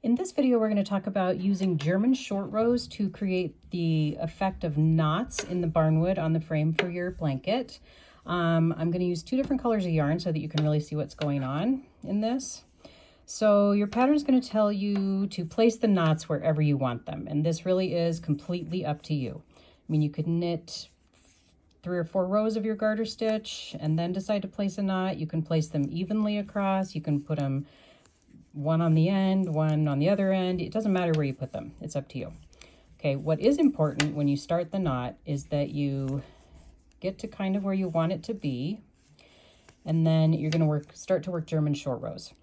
In this video, we're going to talk about using German short rows to create the effect of knots in the barnwood on the frame for your blanket. I'm going to use two different colors of yarn so that you can really see what's going on in this. So your pattern is going to tell you to place the knots wherever you want them, and this really is completely up to you. I mean, you could knit 3 or 4 rows of your garter stitch and then decide to place a knot. You can place them evenly across. You can put them one on the end, one on the other end. It doesn't matter where you put them. It's up to you. Okay, what is important when you start the knot is that you get to kind of where you want it to be, and then you're going to start to work German short rows.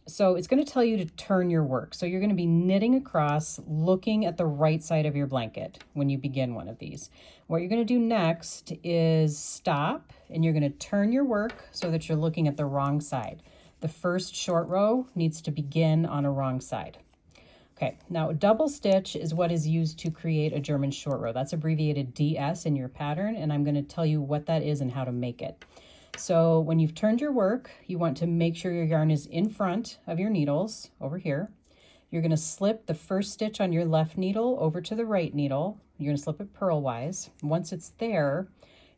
So it's going to tell you to turn your work. So you're going to be knitting across, looking at the right side of your blanket when you begin one of these. What you're going to do next is stop, and you're going to turn your work so that you're looking at the wrong side. The first short row needs to begin on a wrong side. Okay, now a double stitch is what is used to create a German short row. That's abbreviated DS in your pattern, and I'm going to tell you what that is and how to make it. So when you've turned your work, you want to make sure your yarn is in front of your needles over here. You're going to slip the first stitch on your left needle over to the right needle. You're going to slip it purlwise. Once it's there,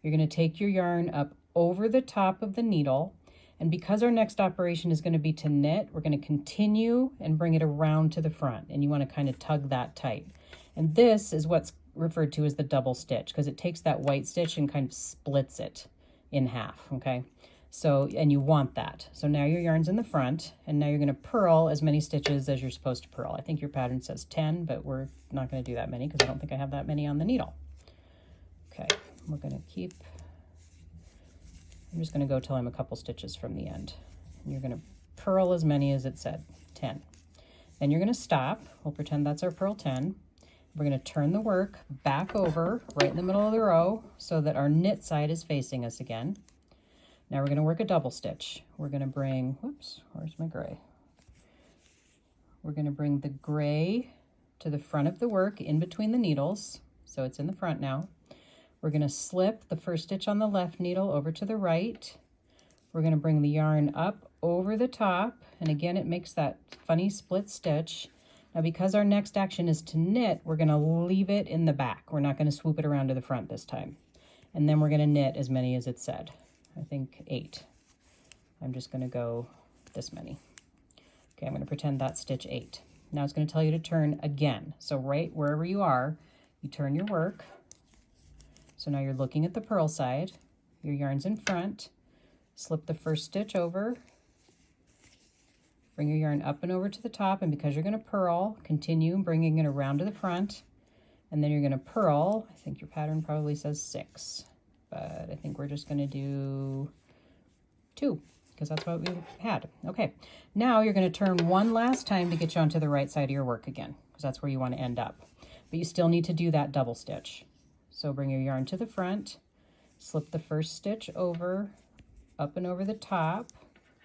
you're going to take your yarn up over the top of the needle. And because our next operation is going to be to knit, we're going to continue and bring it around to the front. And you want to kind of tug that tight. And this is what's referred to as the double stitch, because it takes that white stitch and kind of splits it in half, okay? So, and you want that. So now your yarn's in the front, and now you're going to purl as many stitches as you're supposed to purl. I think your pattern says 10, but we're not going to do that many because I don't think I have that many on the needle. Okay, we're going to keep... I'm just going to go till I'm a couple stitches from the end. And you're going to purl as many as it said, 10. Then you're going to stop. We'll pretend that's our purl 10. We're going to turn the work back over right in the middle of the row so that our knit side is facing us again. Now we're going to work a double stitch. We're going to bring, whoops, where's my gray? We're going to bring the gray to the front of the work in between the needles. So it's in the front now. We're going to slip the first stitch on the left needle over to the right. We're going to bring the yarn up over the top, and again it makes that funny split stitch. Now because our next action is to knit, we're going to leave it in the back. We're not going to swoop it around to the front this time. And then we're going to knit as many as it said. I think 8. I'm just going to go this many. Okay, I'm going to pretend that's stitch 8. Now it's going to tell you to turn again. So right wherever you are, you turn your work. So now you're looking at the purl side, your yarn's in front, slip the first stitch over, bring your yarn up and over to the top, and because you're going to purl, continue bringing it around to the front, and then you're going to purl. I think your pattern probably says 6, but I think we're just going to do 2, because that's what we had. Okay, now you're going to turn one last time to get you onto the right side of your work again, because that's where you want to end up. But you still need to do that double stitch. So bring your yarn to the front, slip the first stitch over, up and over the top,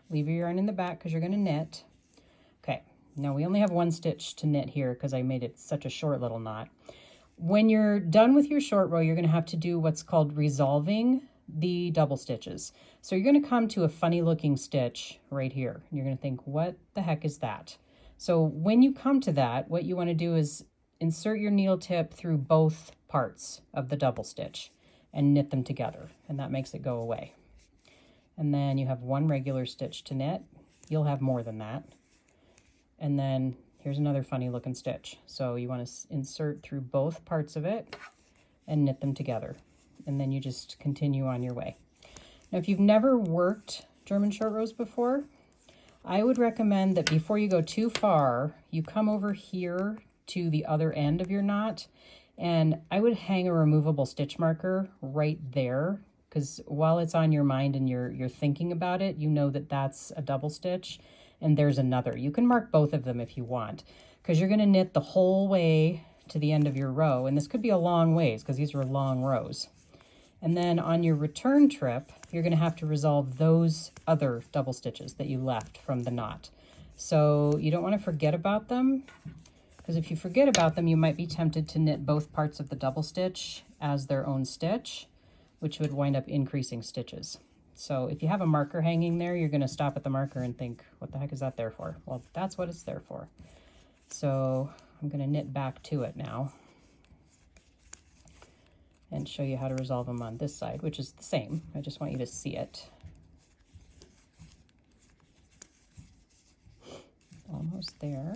leave your yarn in the back because you're going to knit. Okay, now we only have 1 stitch to knit here because I made it such a short little knot. When you're done with your short row, you're going to have to do what's called resolving the double stitches. So you're going to come to a funny looking stitch right here. You're going to think, what the heck is that? So when you come to that, what you want to do is insert your needle tip through both parts of the double stitch and knit them together, and that makes it go away. And then you have 1 regular stitch to knit. You'll have more than that. And then here's another funny looking stitch. So you want to insert through both parts of it and knit them together. And then you just continue on your way. Now, if you've never worked German short rows before, I would recommend that before you go too far, you come over here to the other end of your knot, and I would hang a removable stitch marker right there, because while it's on your mind and you're thinking about it, you know that that's a double stitch and there's another. You can mark both of them if you want, because you're going to knit the whole way to the end of your row, and this could be a long ways because these are long rows. And then on your return trip, you're going to have to resolve those other double stitches that you left from the knot. So you don't want to forget about them, because if you forget about them, you might be tempted to knit both parts of the double stitch as their own stitch, which would wind up increasing stitches. So if you have a marker hanging there, you're going to stop at the marker and think, what the heck is that there for? Well, that's what it's there for. So I'm going to knit back to it now and show you how to resolve them on this side, which is the same. I just want you to see it. Almost there.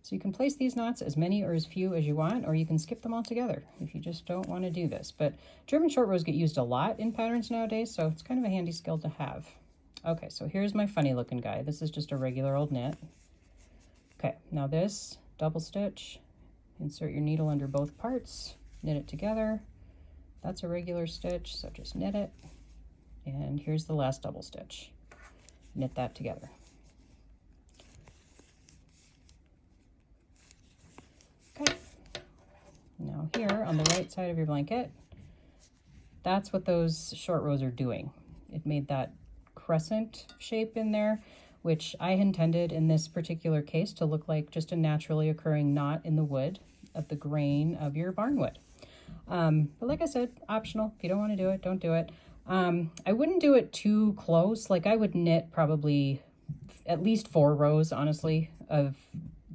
So you can place these knots as many or as few as you want, or you can skip them all together if you just don't want to do this. But German short rows get used a lot in patterns nowadays, so it's kind of a handy skill to have. Okay, so here's my funny looking guy. This is just a regular old knit. Okay, now this double stitch, insert your needle under both parts, knit it together. That's a regular stitch, so just knit it. And here's the last double stitch. Knit that together. Okay. Now here on the right side of your blanket, that's what those short rows are doing. It made that crescent shape in there, which I intended in this particular case to look like just a naturally occurring knot in the wood of the grain of your barnwood. But like I said, optional. If you don't want to do it, don't do it. I wouldn't do it too close. Like I would knit probably at least 4 rows, honestly, of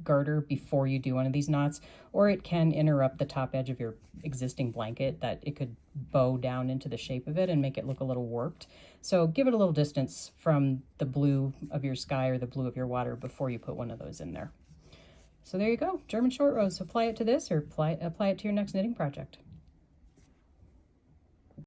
garter before you do one of these knots, or it can interrupt the top edge of your existing blanket, that it could bow down into the shape of it and make it look a little warped. So give it a little distance from the blue of your sky or the blue of your water before you put one of those in there. So there you go, German short rows. Apply it to this or apply it to your next knitting project.